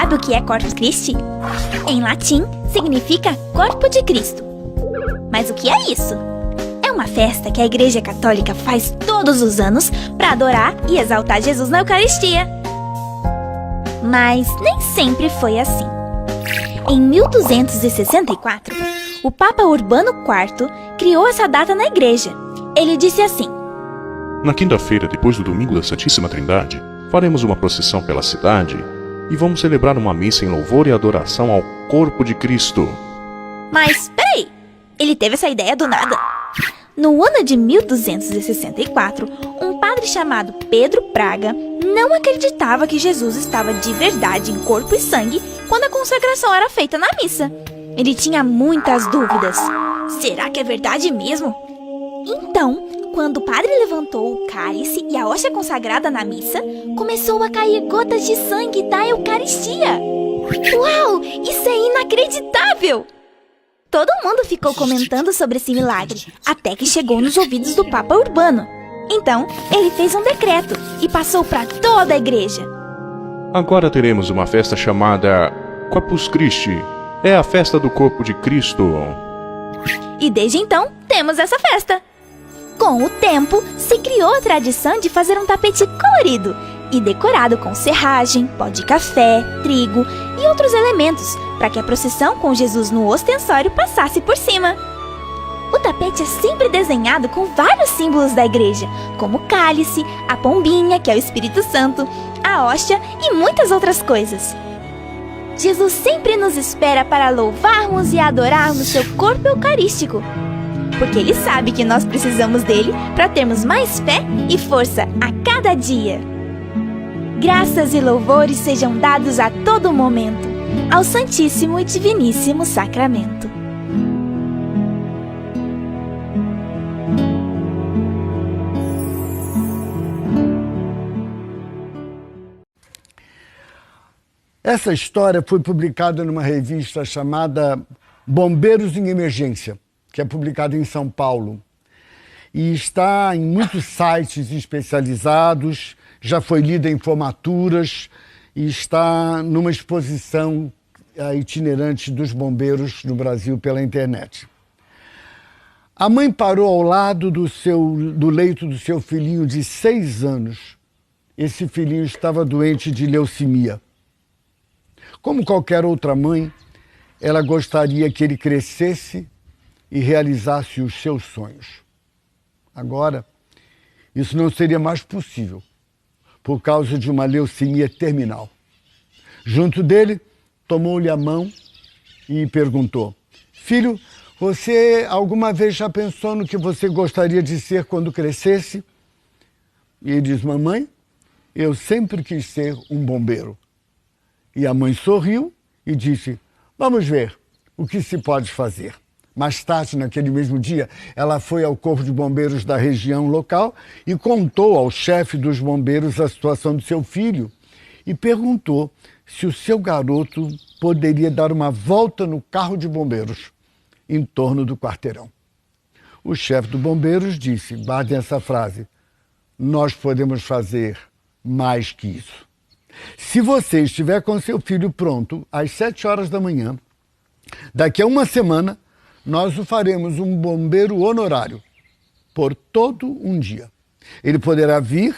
sabe o que é Corpus Christi? Em latim, significa Corpo de Cristo. Mas o que é isso? É uma festa que a Igreja Católica faz todos os anos para adorar e exaltar Jesus na Eucaristia. Mas nem sempre foi assim. Em 1264, o Papa Urbano IV criou essa data na Igreja. Ele disse assim: Na quinta-feira, depois do domingo da Santíssima Trindade, faremos uma procissão pela cidade e vamos celebrar uma missa em louvor e adoração ao Corpo de Cristo. Mas, peraí, ele teve essa ideia do nada. No ano de 1264, um padre chamado Pedro Praga não acreditava que Jesus estava de verdade em corpo e sangue quando a consagração era feita na missa. Ele tinha muitas dúvidas. Será que é verdade mesmo? Então, quando o padre levantou o cálice e a hóstia consagrada na missa, começou a cair gotas de sangue da Eucaristia. Uau! Isso é inacreditável! Todo mundo ficou comentando sobre esse milagre, até que chegou nos ouvidos do Papa Urbano. Então, ele fez um decreto e passou para toda a igreja. Agora teremos uma festa chamada Corpus Christi. É a festa do Corpo de Cristo. E desde então, temos essa festa. Com o tempo, se criou a tradição de fazer um tapete colorido e decorado com serragem, pó de café, trigo e outros elementos, para que a procissão com Jesus no ostensório passasse por cima. O tapete é sempre desenhado com vários símbolos da igreja, como o cálice, a pombinha, que é o Espírito Santo, a hóstia e muitas outras coisas. Jesus sempre nos espera para louvarmos e adorarmos seu corpo eucarístico, porque ele sabe que nós precisamos dele para termos mais fé e força a cada dia. Graças e louvores sejam dados a todo momento ao Santíssimo e Diviníssimo Sacramento. Essa história foi publicada numa revista chamada Bombeiros em Emergência, que é publicada em São Paulo. E está em muitos sites especializados, já foi lida em formaturas e está numa exposição itinerante dos bombeiros no Brasil pela internet. A mãe parou ao lado do leito do seu filhinho de 6 anos. Esse filhinho estava doente de leucemia. Como qualquer outra mãe, ela gostaria que ele crescesse e realizasse os seus sonhos. Agora, isso não seria mais possível, por causa de uma leucemia terminal. Junto dele, tomou-lhe a mão e perguntou: Filho, você alguma vez já pensou no que você gostaria de ser quando crescesse? E ele diz: Mamãe, eu sempre quis ser um bombeiro. E a mãe sorriu e disse: Vamos ver o que se pode fazer. Mais tarde, naquele mesmo dia, ela foi ao Corpo de Bombeiros da região local e contou ao chefe dos bombeiros a situação do seu filho e perguntou se o seu garoto poderia dar uma volta no carro de bombeiros em torno do quarteirão. O chefe dos bombeiros disse, guardem essa frase: nós podemos fazer mais que isso. Se você estiver com seu filho pronto às 7 horas da manhã, daqui a uma semana, nós o faremos um bombeiro honorário por todo um dia. Ele poderá vir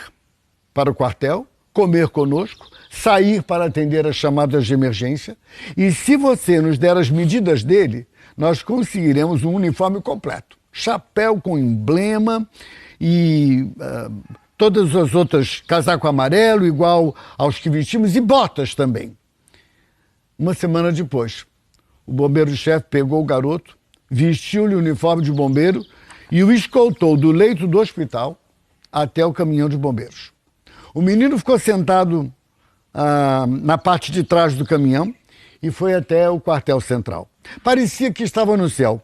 para o quartel, comer conosco, sair para atender as chamadas de emergência e, se você nos der as medidas dele, nós conseguiremos um uniforme completo. Chapéu com emblema e todas as outras, casaco amarelo igual aos que vestimos e botas também. Uma semana depois, o bombeiro-chefe pegou o garoto, vestiu-lhe o uniforme de bombeiro e o escoltou do leito do hospital até o caminhão de bombeiros. O menino ficou sentado na parte de trás do caminhão e foi até o quartel central. Parecia que estava no céu.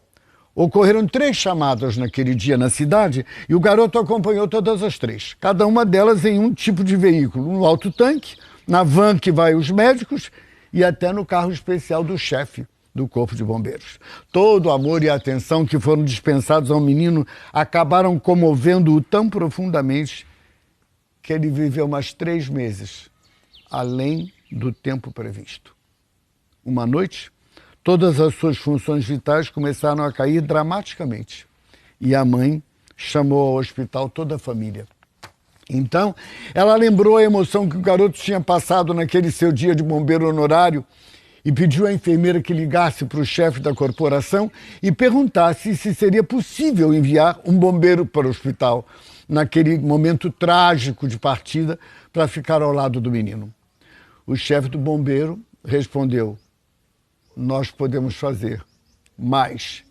Ocorreram 3 chamadas naquele dia na cidade e o garoto acompanhou todas as 3. Cada uma delas em um tipo de veículo. No autotanque, na van que vai os médicos e até no carro especial do chefe do Corpo de Bombeiros. Todo o amor e a atenção que foram dispensados ao menino acabaram comovendo-o tão profundamente que ele viveu mais 3 meses, além do tempo previsto. Uma noite, todas as suas funções vitais começaram a cair dramaticamente. E a mãe chamou ao hospital toda a família. Então, ela lembrou a emoção que o garoto tinha passado naquele seu dia de bombeiro honorário e pediu à enfermeira que ligasse para o chefe da corporação e perguntasse se seria possível enviar um bombeiro para o hospital naquele momento trágico de partida para ficar ao lado do menino. O chefe do bombeiro respondeu: nós podemos fazer mais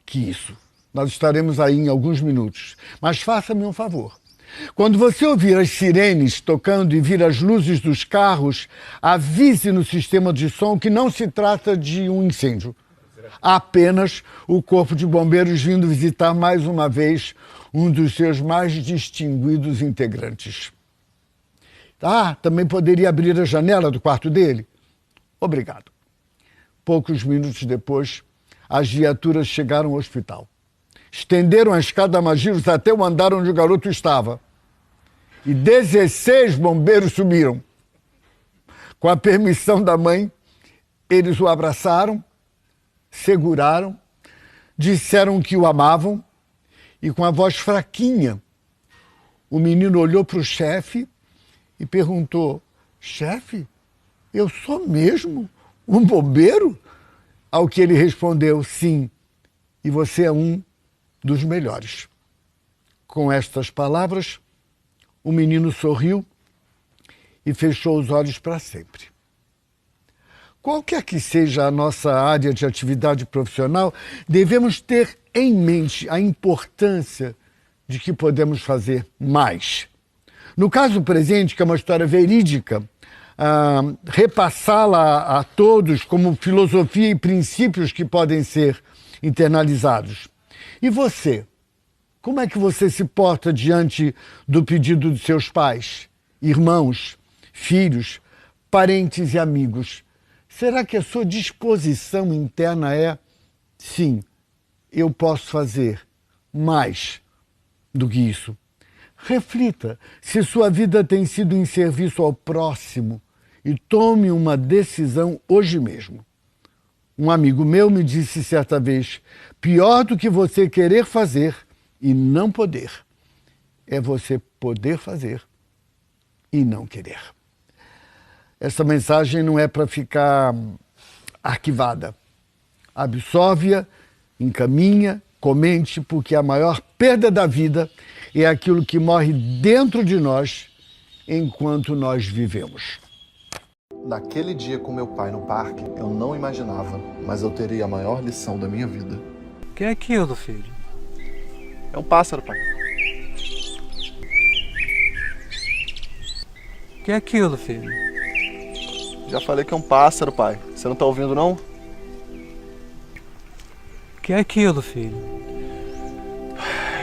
que isso. Nós estaremos aí em alguns minutos, mas faça-me um favor. Quando você ouvir as sirenes tocando e vir as luzes dos carros, avise no sistema de som que não se trata de um incêndio. Apenas o Corpo de Bombeiros vindo visitar mais uma vez um dos seus mais distinguidos integrantes. Também poderia abrir a janela do quarto dele? Obrigado. Poucos minutos depois, as viaturas chegaram ao hospital. Estenderam a escada Magiros até o andar onde o garoto estava. E 16 bombeiros subiram. Com a permissão da mãe, eles o abraçaram, seguraram, disseram que o amavam e com a voz fraquinha, o menino olhou para o chefe e perguntou: chefe, eu sou mesmo um bombeiro? Ao que ele respondeu: sim, e você é um dos melhores. Com estas palavras, o menino sorriu e fechou os olhos para sempre. Qualquer que seja a nossa área de atividade profissional, devemos ter em mente a importância de que podemos fazer mais. No caso presente, que é uma história verídica, repassá-la a todos como filosofia e princípios que podem ser internalizados. E você? Como é que você se porta diante do pedido de seus pais, irmãos, filhos, parentes e amigos? Será que a sua disposição interna é: sim, eu posso fazer mais do que isso? Reflita se sua vida tem sido em serviço ao próximo e tome uma decisão hoje mesmo. Um amigo meu me disse certa vez: pior do que você querer fazer e não poder, é você poder fazer e não querer. Essa mensagem não é para ficar arquivada. Absorve-a, encaminha, comente, porque a maior perda da vida é aquilo que morre dentro de nós enquanto nós vivemos. Naquele dia com meu pai no parque, eu não imaginava, mas eu teria a maior lição da minha vida. O que é aquilo, filho? É um pássaro, pai. O que é aquilo, filho? Já falei que é um pássaro, pai. Você não tá ouvindo, não? O que é aquilo, filho?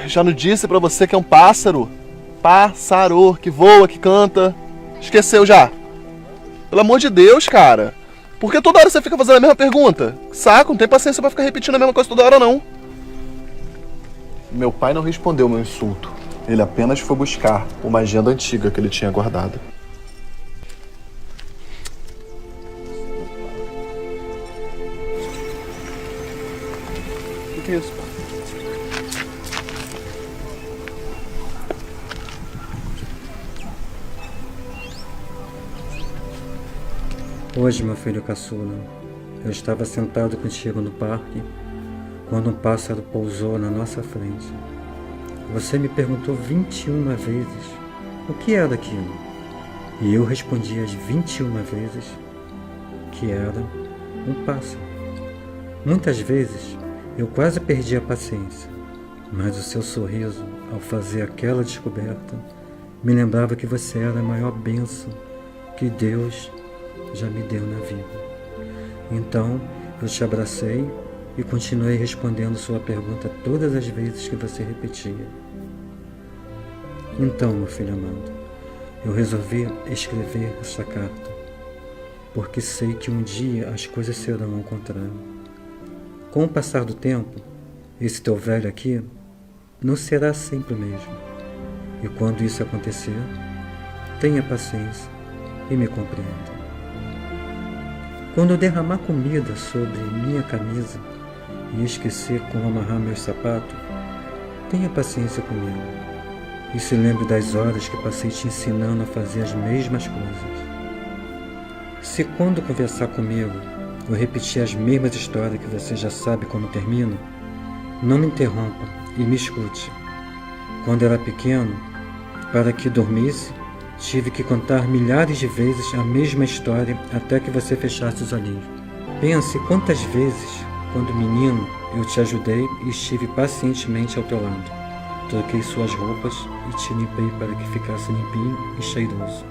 Já não disse pra você que é um pássaro? Pássaro, que voa, que canta. Esqueceu já? Pelo amor de Deus, cara. Por que toda hora você fica fazendo a mesma pergunta? Saco, não tem paciência pra ficar repetindo a mesma coisa toda hora, não. Meu pai não respondeu meu insulto. Ele apenas foi buscar uma agenda antiga que ele tinha guardado. O que é isso, pai? Hoje, meu filho caçula, eu estava sentado contigo no parque quando um pássaro pousou na nossa frente. Você me perguntou 21 vezes o que era aquilo. E eu respondi as 21 vezes que era um pássaro. Muitas vezes eu quase perdi a paciência, mas o seu sorriso, ao fazer aquela descoberta, me lembrava que você era a maior bênção que Deus já me deu na vida. Então eu te abracei e continuei respondendo sua pergunta todas as vezes que você repetia. Então, meu filho amado, eu resolvi escrever essa carta, porque sei que um dia as coisas serão ao contrário. Com o passar do tempo, esse teu velho aqui não será sempre o mesmo. E quando isso acontecer, tenha paciência e me compreenda. Quando eu derramar comida sobre minha camisa e esquecer como amarrar meus sapatos, tenha paciência comigo e se lembre das horas que passei te ensinando a fazer as mesmas coisas. Se quando conversar comigo eu repetir as mesmas histórias que você já sabe como termina, não me interrompa e me escute. Quando era pequeno, para que dormisse, tive que contar milhares de vezes a mesma história até que você fechasse os olhinhos. Pense quantas vezes, quando menino, eu te ajudei e estive pacientemente ao teu lado. Troquei suas roupas e te limpei para que ficasse limpinho e cheiroso.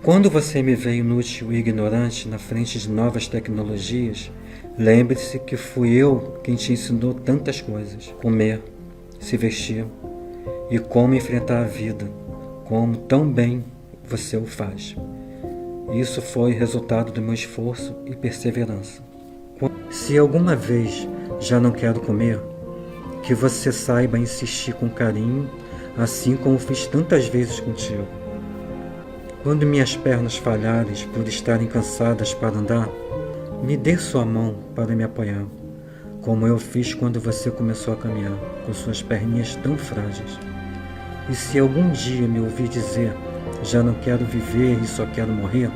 Quando você me vê inútil e ignorante na frente de novas tecnologias, lembre-se que fui eu quem te ensinou tantas coisas. Comer, se vestir e como enfrentar a vida, como tão bem você o faz. Isso foi resultado do meu esforço e perseverança. Se alguma vez já não quero comer, que você saiba insistir com carinho, assim como fiz tantas vezes contigo. Quando minhas pernas falharem por estarem cansadas para andar, me dê sua mão para me apoiar, como eu fiz quando você começou a caminhar, com suas perninhas tão frágeis. E se algum dia me ouvir dizer, já não quero viver e só quero morrer,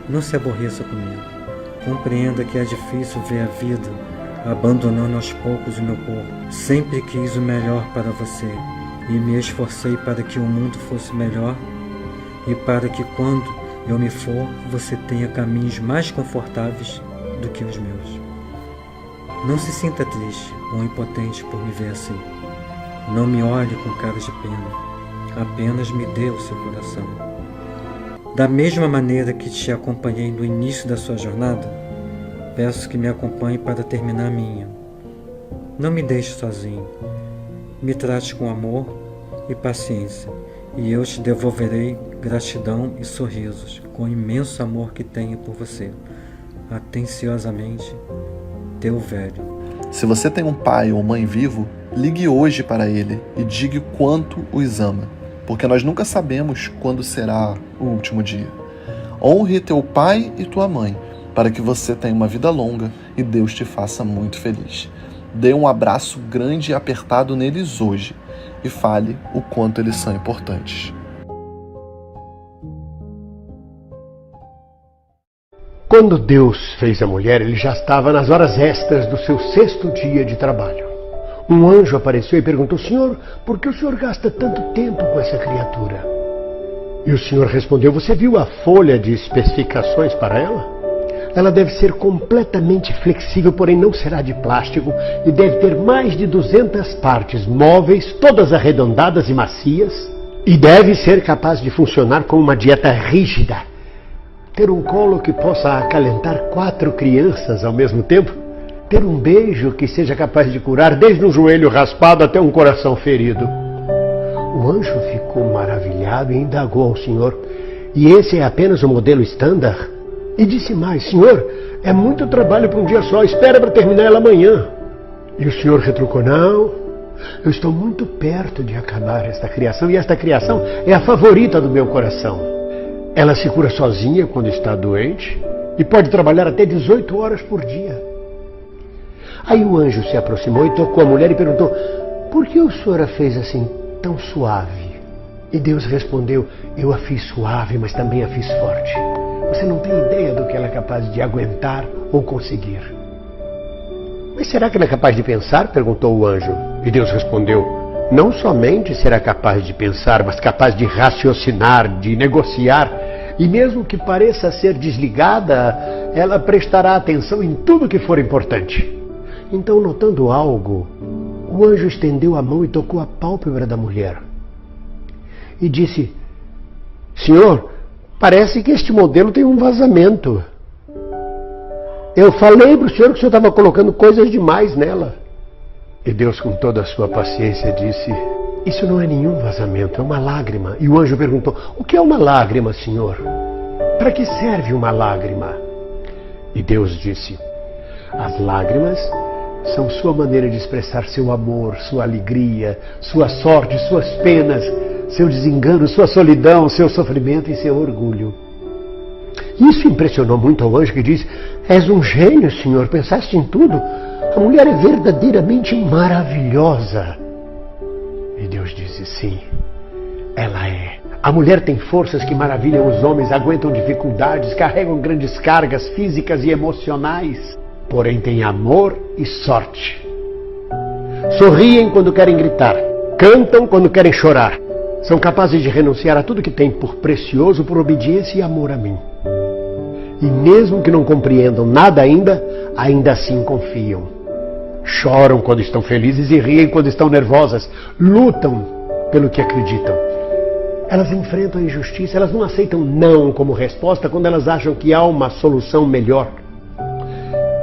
não se aborreça comigo. Compreenda que é difícil ver a vida abandonando aos poucos o meu corpo. Sempre quis o melhor para você e me esforcei para que o mundo fosse melhor e para que quando eu me for, você tenha caminhos mais confortáveis do que os meus. Não se sinta triste ou impotente por me ver assim. Não me olhe com cara de pena, apenas me dê o seu coração. Da mesma maneira que te acompanhei no início da sua jornada, peço que me acompanhe para terminar a minha. Não me deixe sozinho. Me trate com amor e paciência, e eu te devolverei gratidão e sorrisos, com o imenso amor que tenho por você. Atenciosamente, teu velho. Se você tem um pai ou mãe vivo, ligue hoje para ele e diga o quanto os ama, porque nós nunca sabemos quando será o último dia. Honre teu pai e tua mãe, para que você tenha uma vida longa e Deus te faça muito feliz. Dê um abraço grande e apertado neles hoje e fale o quanto eles são importantes. Quando Deus fez a mulher, ele já estava nas horas extras do seu 6º dia de trabalho. Um anjo apareceu e perguntou: Senhor, por que o senhor gasta tanto tempo com essa criatura? E o Senhor respondeu: você viu a folha de especificações para ela? Ela deve ser completamente flexível, porém não será de plástico, e deve ter mais de 200 partes móveis, todas arredondadas e macias, e deve ser capaz de funcionar com uma dieta rígida. Ter um colo que possa acalentar 4 crianças ao mesmo tempo. Ter um beijo que seja capaz de curar desde um joelho raspado até um coração ferido. O anjo ficou maravilhado e indagou ao Senhor: e esse é apenas o modelo estándar? E disse mais: Senhor, é muito trabalho para um dia só, espera para terminar ela amanhã. E o Senhor retrucou: não, eu estou muito perto de acabar esta criação, e esta criação é a favorita do meu coração. Ela se cura sozinha quando está doente e pode trabalhar até 18 horas por dia. Aí o anjo se aproximou e tocou a mulher e perguntou: por que o senhor a fez assim tão suave? E Deus respondeu: eu a fiz suave, mas também a fiz forte. Você não tem ideia do que ela é capaz de aguentar ou conseguir. Mas será que ela é capaz de pensar? Perguntou o anjo. E Deus respondeu: não somente será capaz de pensar, mas capaz de raciocinar, de negociar. E mesmo que pareça ser desligada, ela prestará atenção em tudo que for importante. Então, notando algo, o anjo estendeu a mão e tocou a pálpebra da mulher. E disse: Senhor, parece que este modelo tem um vazamento. Eu falei para o senhor que o senhor estava colocando coisas demais nela. E Deus, com toda a sua paciência, disse: isso não é nenhum vazamento, é uma lágrima. E o anjo perguntou: o que é uma lágrima, Senhor? Para que serve uma lágrima? E Deus disse: as lágrimas são sua maneira de expressar seu amor, sua alegria, sua sorte, suas penas, seu desengano, sua solidão, seu sofrimento e seu orgulho. Isso impressionou muito ao anjo, que disse: és um gênio, Senhor, pensaste em tudo. A mulher é verdadeiramente maravilhosa. E Deus disse: sim, ela é. A mulher tem forças que maravilham os homens, aguentam dificuldades, carregam grandes cargas físicas e emocionais. Porém tem amor e sorte. Sorriem quando querem gritar, cantam quando querem chorar. São capazes de renunciar a tudo que têm por precioso, por obediência e amor a mim. E mesmo que não compreendam nada ainda assim confiam. Choram quando estão felizes e riem quando estão nervosas. Lutam pelo que acreditam. Elas enfrentam a injustiça, elas não aceitam não como resposta quando elas acham que há uma solução melhor.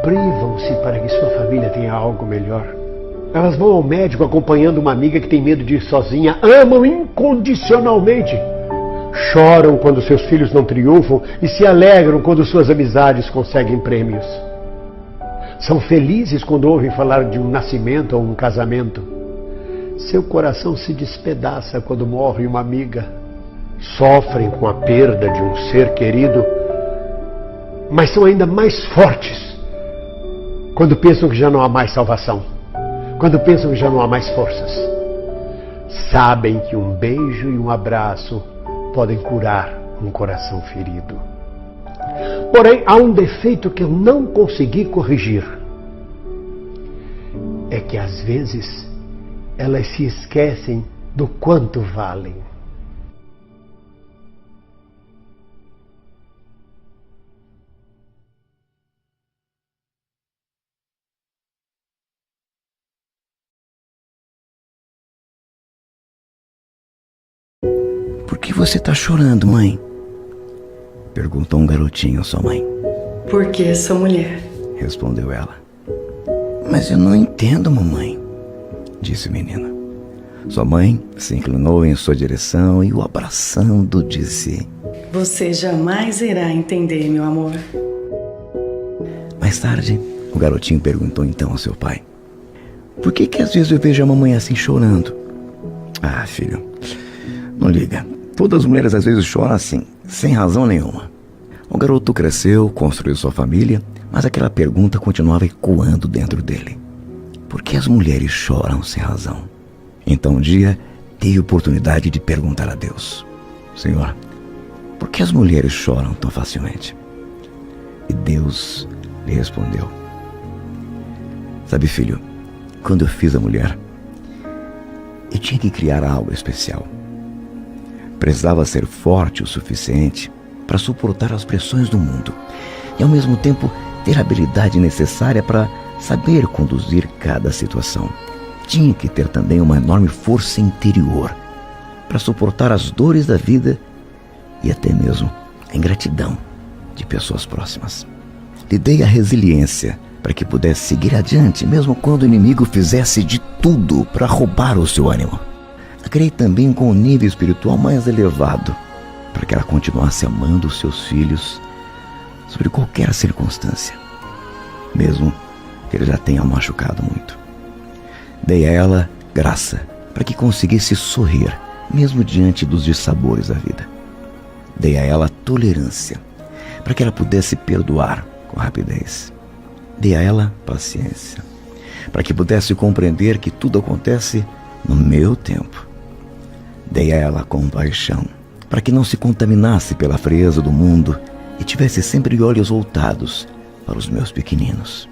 Privam-se para que sua família tenha algo melhor. Elas vão ao médico acompanhando uma amiga que tem medo de ir sozinha. Amam incondicionalmente. Choram quando seus filhos não triunfam e se alegram quando suas amizades conseguem prêmios. São felizes quando ouvem falar de um nascimento ou um casamento. Seu coração se despedaça quando morre uma amiga. Sofrem com a perda de um ser querido, mas são ainda mais fortes quando pensam que já não há mais salvação, quando pensam que já não há mais forças. Sabem que um beijo e um abraço podem curar um coração ferido. Porém, há um defeito que eu não consegui corrigir. É que às vezes elas se esquecem do quanto valem. Por que você está chorando, mãe? Perguntou um garotinho à sua mãe. Porque sou mulher. Respondeu ela. Mas eu não entendo, mamãe, disse o menino. Sua mãe se inclinou em sua direção e o abraçando disse: Você jamais irá entender, meu amor. Mais tarde, o garotinho perguntou então ao seu pai: Por que às vezes eu vejo a mamãe assim chorando? Ah, filho, não liga. Todas as mulheres às vezes choram assim, sem razão nenhuma. O garoto cresceu, construiu sua família, mas aquela pergunta continuava ecoando dentro dele. Por que as mulheres choram sem razão? Então um dia, teve a oportunidade de perguntar a Deus: Senhor, por que as mulheres choram tão facilmente? E Deus lhe respondeu: Sabe, filho, quando eu fiz a mulher, eu tinha que criar algo especial. Precisava ser forte o suficiente para suportar as pressões do mundo e ao mesmo tempo ter a habilidade necessária para saber conduzir cada situação. Tinha que ter também uma enorme força interior para suportar as dores da vida e até mesmo a ingratidão de pessoas próximas. Lhe dei a resiliência para que pudesse seguir adiante mesmo quando o inimigo fizesse de tudo para roubar o seu ânimo. A criei também com um nível espiritual mais elevado para que ela continuasse amando os seus filhos sobre qualquer circunstância, mesmo que ele já tenha machucado muito. Dei a ela graça para que conseguisse sorrir, mesmo diante dos dissabores da vida. Dei a ela tolerância para que ela pudesse perdoar com rapidez. Dei a ela paciência para que pudesse compreender que tudo acontece no meu tempo. Dei a ela compaixão para que não se contaminasse pela frieza do mundo e tivesse sempre olhos voltados para os meus pequeninos.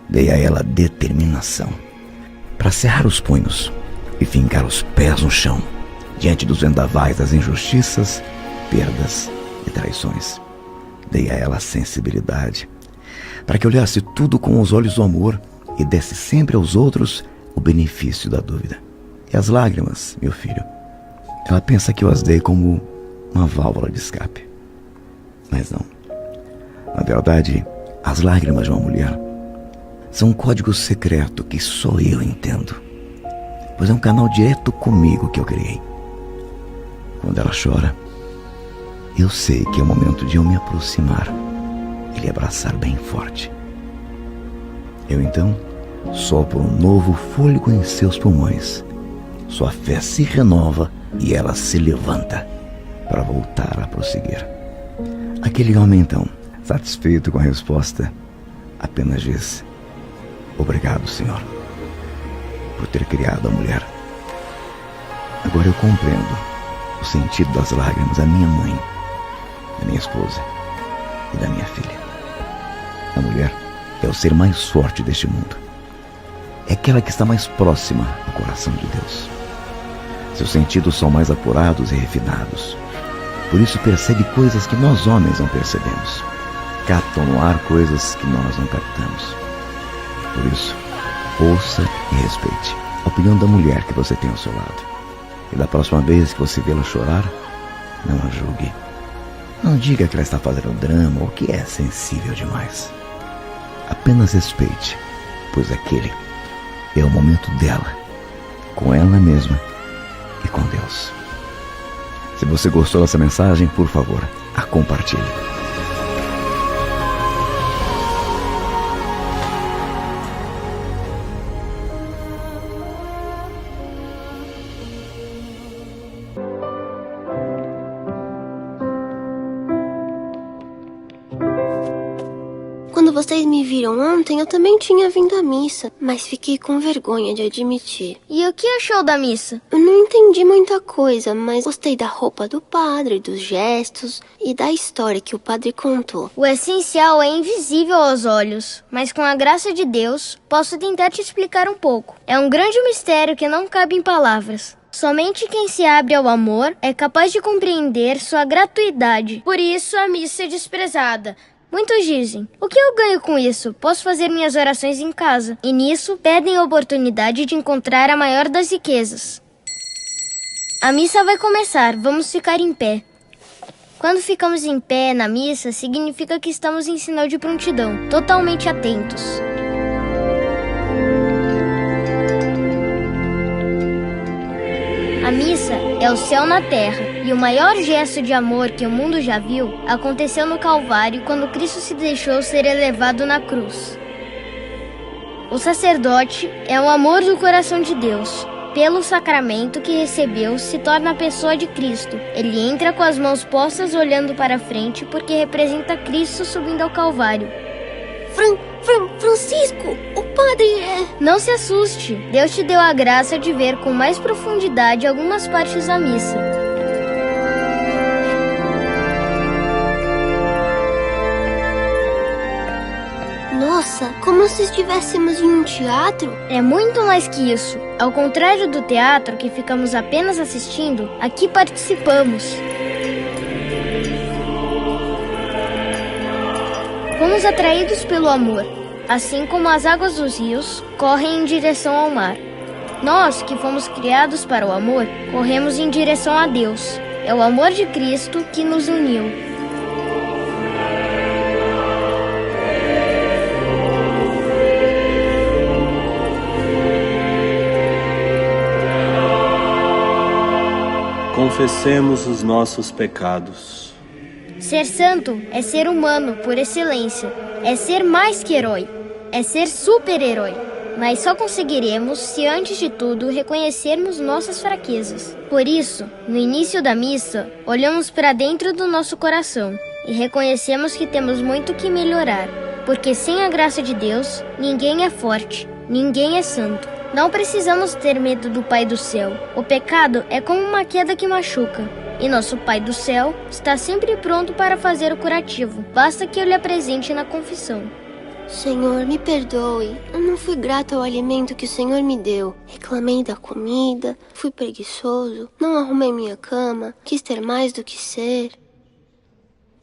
Dei a ela determinação para cerrar os punhos e fincar os pés no chão diante dos vendavais das injustiças, perdas e traições. Dei a ela sensibilidade para que olhasse tudo com os olhos do amor e desse sempre aos outros o benefício da dúvida. E as lágrimas, meu filho, ela pensa que eu as dei como uma válvula de escape. Mas não. Na verdade, as lágrimas de uma mulher são um código secreto que só eu entendo, pois é um canal direto comigo que eu criei. Quando ela chora, eu sei que é o momento de eu me aproximar e lhe abraçar bem forte. Eu então sopro um novo fôlego em seus pulmões. Sua fé se renova e ela se levanta para voltar a prosseguir. Aquele homem, então, satisfeito com a resposta, apenas disse: obrigado, Senhor, por ter criado a mulher. Agora eu compreendo o sentido das lágrimas da minha mãe, da minha esposa e da minha filha. A mulher é o ser mais forte deste mundo. É aquela que está mais próxima ao coração de Deus. Seus sentidos são mais apurados e refinados. Por isso percebe coisas que nós homens não percebemos. Captam no ar coisas que nós não captamos. Por isso, ouça e respeite a opinião da mulher que você tem ao seu lado. E da próxima vez que você vê-la chorar, não a julgue. Não diga que ela está fazendo drama ou que é sensível demais. Apenas respeite, pois aquele é o momento dela, com ela mesma e com Deus. Se você gostou dessa mensagem, por favor, a compartilhe. Quando vocês me viram ontem, eu também tinha vindo à missa, mas fiquei com vergonha de admitir. E o que achou da missa? Eu não entendi muita coisa, mas gostei da roupa do padre, dos gestos e da história que o padre contou. O essencial é invisível aos olhos, mas com a graça de Deus, posso tentar te explicar um pouco. É um grande mistério que não cabe em palavras. Somente quem se abre ao amor é capaz de compreender sua gratuidade. Por isso a missa é desprezada. Muitos dizem: o que eu ganho com isso? Posso fazer minhas orações em casa. E nisso, pedem a oportunidade de encontrar a maior das riquezas. A missa vai começar, vamos ficar em pé. Quando ficamos em pé na missa, significa que estamos em sinal de prontidão, totalmente atentos. A missa é o céu na terra, e o maior gesto de amor que o mundo já viu aconteceu no Calvário quando Cristo se deixou ser elevado na cruz. O sacerdote é o amor do coração de Deus. Pelo sacramento que recebeu, se torna a pessoa de Cristo. Ele entra com as mãos postas olhando para frente porque representa Cristo subindo ao Calvário. Francisco, o padre é... Não se assuste, Deus te deu a graça de ver com mais profundidade algumas partes da missa. Nossa, como se estivéssemos em um teatro? É muito mais que isso. Ao contrário do teatro, que ficamos apenas assistindo, aqui participamos. Fomos atraídos pelo amor, assim como as águas dos rios correm em direção ao mar. Nós, que fomos criados para o amor, corremos em direção a Deus. É o amor de Cristo que nos uniu. Confessemos os nossos pecados. Ser santo é ser humano por excelência. É ser mais que herói. É ser super-herói. Mas só conseguiremos se antes de tudo reconhecermos nossas fraquezas. Por isso, no início da missa, olhamos para dentro do nosso coração e reconhecemos que temos muito que melhorar. Porque sem a graça de Deus, ninguém é forte, ninguém é santo. Não precisamos ter medo do Pai do Céu. O pecado é como uma queda que machuca. E nosso Pai do Céu está sempre pronto para fazer o curativo. Basta que eu lhe apresente na confissão. Senhor, me perdoe. Eu não fui grato ao alimento que o Senhor me deu. Reclamei da comida, fui preguiçoso, não arrumei minha cama, quis ter mais do que ser.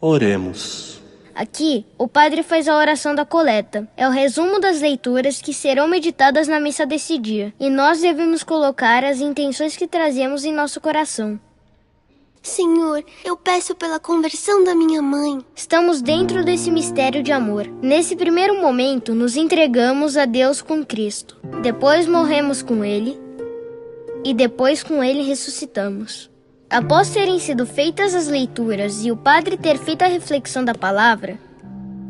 Oremos. Aqui, o padre faz a oração da coleta. É o resumo das leituras que serão meditadas na missa desse dia. E nós devemos colocar as intenções que trazemos em nosso coração. Senhor, eu peço pela conversão da minha mãe. Estamos dentro desse mistério de amor. Nesse primeiro momento, nos entregamos a Deus com Cristo. Depois morremos com Ele. E depois com Ele ressuscitamos. Após terem sido feitas as leituras e o padre ter feito a reflexão da palavra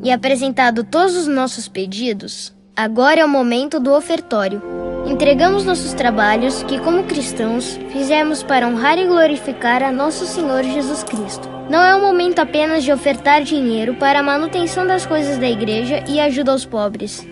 e apresentado todos os nossos pedidos, agora é o momento do ofertório. Entregamos nossos trabalhos que, como cristãos, fizemos para honrar e glorificar a nosso Senhor Jesus Cristo. Não é um momento apenas de ofertar dinheiro para a manutenção das coisas da igreja e ajuda aos pobres.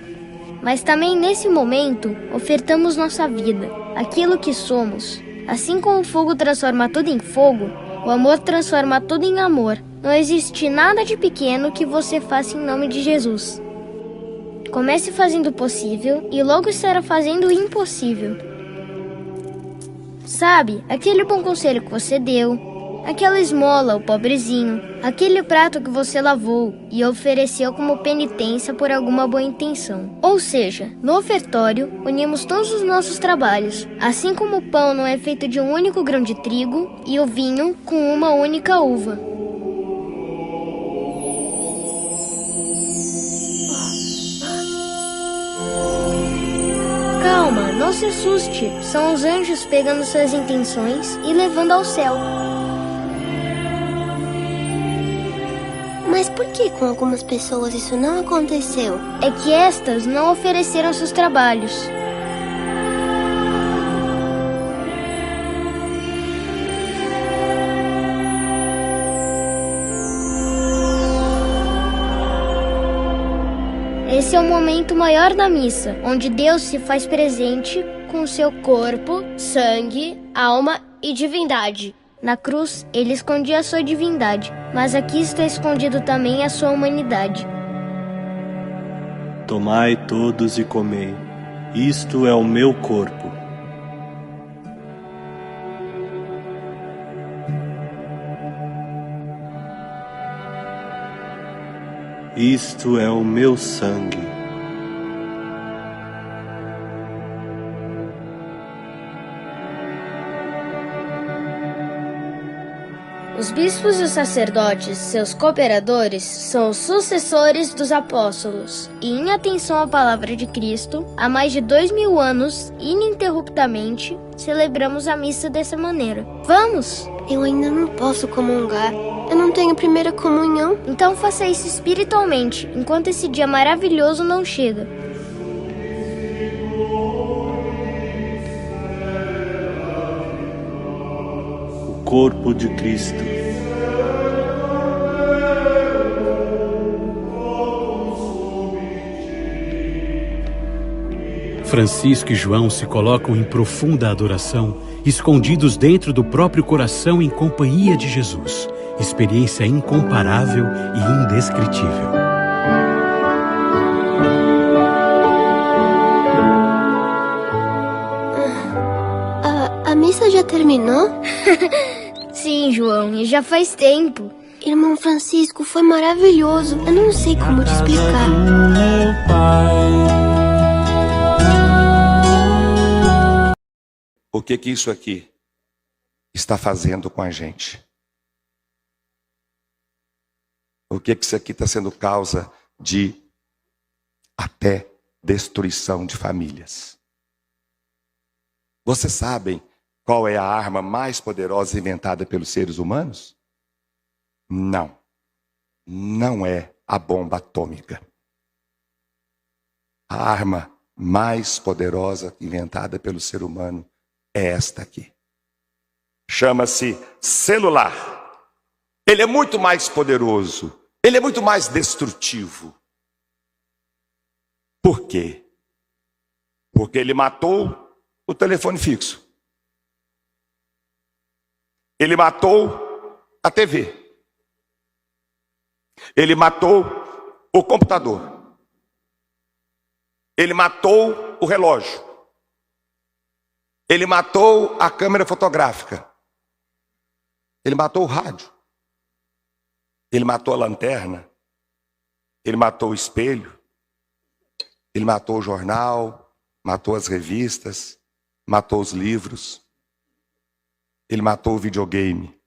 Mas também nesse momento, ofertamos nossa vida, aquilo que somos. Assim como o fogo transforma tudo em fogo, o amor transforma tudo em amor. Não existe nada de pequeno que você faça em nome de Jesus. Comece fazendo o possível e logo estará fazendo o impossível. Sabe, aquele bom conselho que você deu, aquela esmola ao pobrezinho, aquele prato que você lavou e ofereceu como penitência por alguma boa intenção. Ou seja, no ofertório, unimos todos os nossos trabalhos, assim como o pão não é feito de um único grão de trigo e o vinho com uma única uva. Calma, não se assuste. São os anjos pegando suas intenções e levando ao céu. Mas por que com algumas pessoas isso não aconteceu? É que estas não ofereceram seus trabalhos. Esse é o momento maior da missa, onde Deus se faz presente com seu corpo, sangue, alma e divindade. Na cruz, ele escondia a sua divindade, mas aqui está escondido também a sua humanidade. Tomai todos e comei, isto é o meu corpo. Isto é o meu sangue. Os bispos e os sacerdotes, seus cooperadores, são os sucessores dos apóstolos. E em atenção à palavra de Cristo, há mais de 2000 anos, ininterruptamente, celebramos a missa dessa maneira. Vamos! Eu ainda não posso comungar. Eu não tenho primeira comunhão. Então faça isso espiritualmente, enquanto esse dia maravilhoso não chega. O corpo de Cristo. Francisco e João se colocam em profunda adoração, escondidos dentro do próprio coração em companhia de Jesus. Experiência incomparável e indescritível. A missa já terminou? Sim, João, e já faz tempo. Irmão Francisco, foi maravilhoso. Eu não sei como te explicar. O que isso aqui está fazendo com a gente? O que isso aqui está sendo causa de até destruição de famílias? Vocês sabem qual é a arma mais poderosa inventada pelos seres humanos? Não. Não é a bomba atômica. A arma mais poderosa inventada pelo ser humano é esta aqui. Chama-se celular. Ele é muito mais poderoso. Ele é muito mais destrutivo. Por quê? Porque ele matou o telefone fixo. Ele matou a TV. Ele matou o computador. Ele matou o relógio. Ele matou a câmera fotográfica. Ele matou o rádio. Ele matou a lanterna. Ele matou o espelho. Ele matou o jornal. Matou as revistas. Matou os livros. Ele matou o videogame.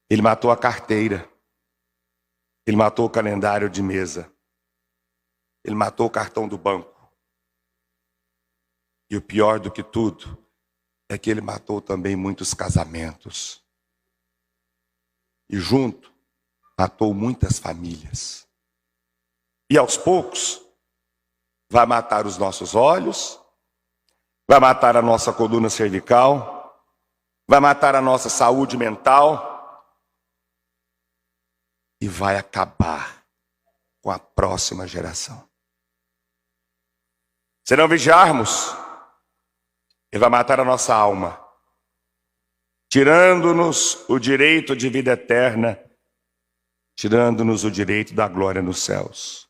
Ele matou a carteira. Ele matou o calendário de mesa. Ele matou o cartão do banco. E o pior do que tudo é que ele matou também muitos casamentos. E junto, matou muitas famílias. E aos poucos, vai matar os nossos olhos, vai matar a nossa coluna cervical, vai matar a nossa saúde mental e vai acabar com a próxima geração. Se não vigiarmos, ele vai matar a nossa alma, tirando-nos o direito de vida eterna, tirando-nos o direito da glória nos céus.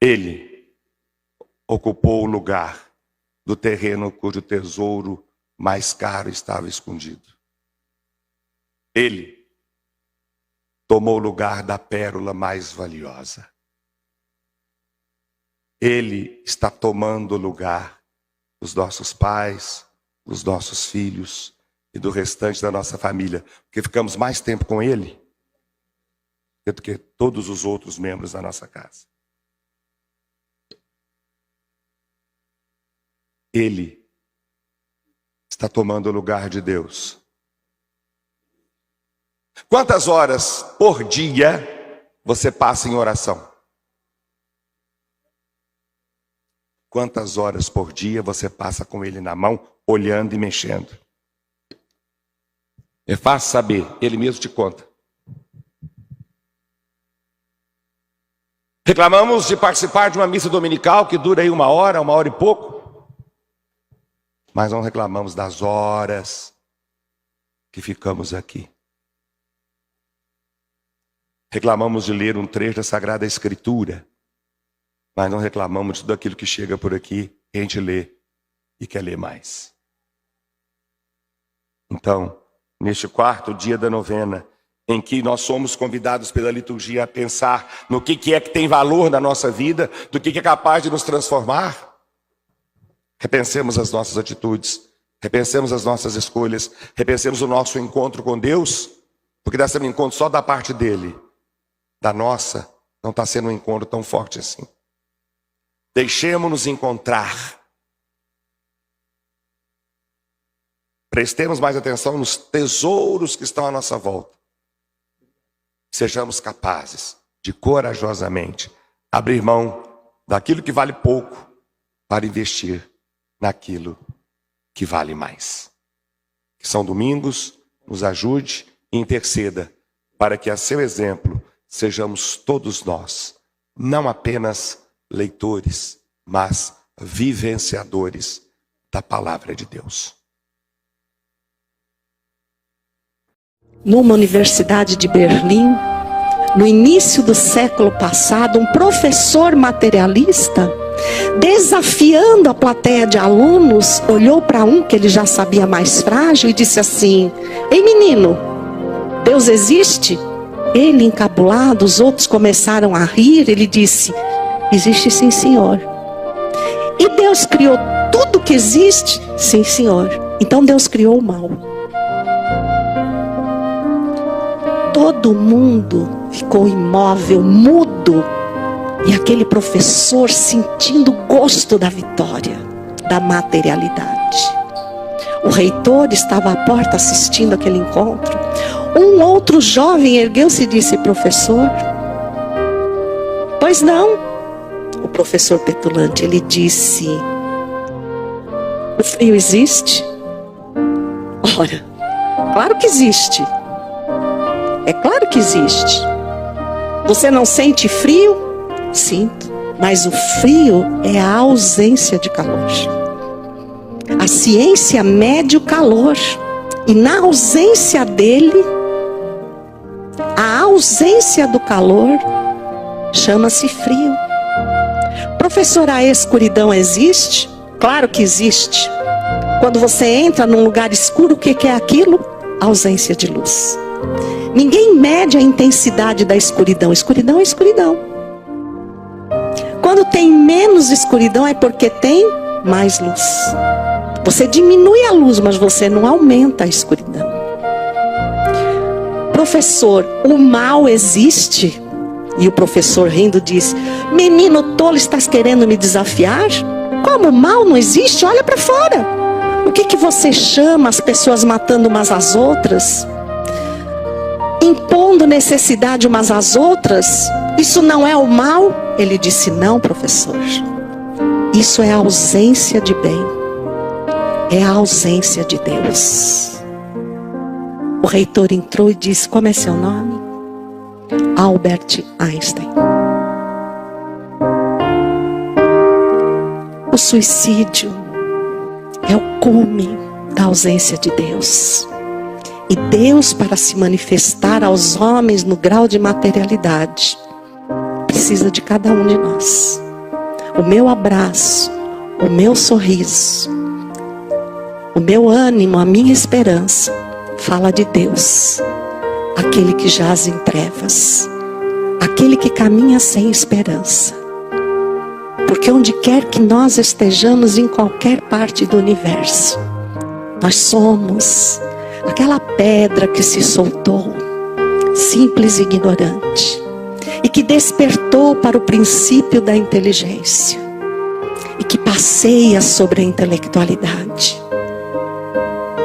Ele ocupou o lugar do terreno cujo tesouro mais caro estava escondido. Ele tomou o lugar da pérola mais valiosa. Ele está tomando o lugar dos nossos pais, dos nossos filhos e do restante da nossa família, porque ficamos mais tempo com ele do que todos os outros membros da nossa casa. Ele está tomando o lugar de Deus. Quantas horas por dia você passa em oração? Quantas horas por dia você passa com ele na mão, olhando e mexendo? É fácil saber, ele mesmo te conta. Reclamamos de participar de uma missa dominical que dura aí 1 hora, 1 hora e pouco. Mas não reclamamos das horas que ficamos aqui. Reclamamos de ler um trecho da Sagrada Escritura, mas não reclamamos de tudo aquilo que chega por aqui, a gente lê e quer ler mais. Então, neste 4º dia da novena, em que nós somos convidados pela liturgia a pensar no que é que tem valor na nossa vida, do que é capaz de nos transformar, repensemos as nossas atitudes, repensemos as nossas escolhas, repensemos o nosso encontro com Deus, porque está sendo um encontro só da parte dele, da nossa, não está sendo um encontro tão forte assim. Deixemos-nos encontrar. Prestemos mais atenção nos tesouros que estão à nossa volta. Sejamos capazes de corajosamente abrir mão daquilo que vale pouco para investir naquilo que vale mais. Que São Domingos nos ajude e interceda para que a seu exemplo sejamos todos nós, não apenas leitores, mas vivenciadores da palavra de Deus. Numa universidade de Berlim, no início do século passado, um professor materialista, desafiando a plateia de alunos, olhou para um que ele já sabia mais frágil e disse assim: "Ei menino, Deus existe?" Ele, encabulado, os outros começaram a rir. Ele disse: "Existe sim, senhor." "E Deus criou tudo que existe?" "Sim, senhor." "Então Deus criou o mal." Todo mundo ficou imóvel, mudo. E aquele professor sentindo o gosto da vitória, da materialidade. O reitor estava à porta assistindo aquele encontro. Um outro jovem ergueu-se e disse: "Professor." "Pois não." O professor petulante, ele disse: "O frio existe?" "Ora, claro que existe." "É claro que existe." "Você não sente frio?" "Sinto, mas o frio é a ausência de calor. A ciência mede o calor, e na ausência dele, a ausência do calor chama-se frio." "Professor, a escuridão existe?" "Claro que existe. Quando você entra num lugar escuro, o que é aquilo? Ausência de luz. Ninguém mede a intensidade da escuridão. Escuridão é escuridão. Quando tem menos escuridão é porque tem mais luz. Você diminui a luz, mas você não aumenta a escuridão." "Professor, o mal existe?" E o professor, rindo, disse: "Menino tolo, estás querendo me desafiar? Como o mal não existe? Olha para fora. O que você chama as pessoas matando umas às outras? Impondo necessidade umas às outras? Isso não é o mal?" Ele disse: "Não, professor. Isso é a ausência de bem. É a ausência de Deus. O reitor entrou e disse: como é seu nome? Albert Einstein. O suicídio é o cume da ausência de Deus. E Deus, para se manifestar aos homens no grau de materialidade, precisa de cada um de nós. O meu abraço, o meu sorriso, o meu ânimo, a minha esperança, fala de Deus, aquele que jaz em trevas, aquele que caminha sem esperança. Porque onde quer que nós estejamos, em qualquer parte do universo, nós somos aquela pedra que se soltou, simples e ignorante, e que despertou para o princípio da inteligência, e que passeia sobre a intelectualidade,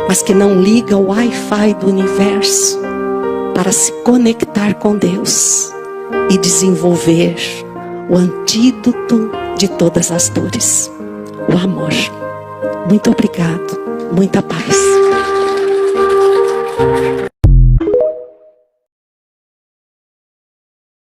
mas que não liga o Wi-Fi do universo para se conectar com Deus e desenvolver o antídoto de todas as dores, o amor. Muito obrigado, muita paz.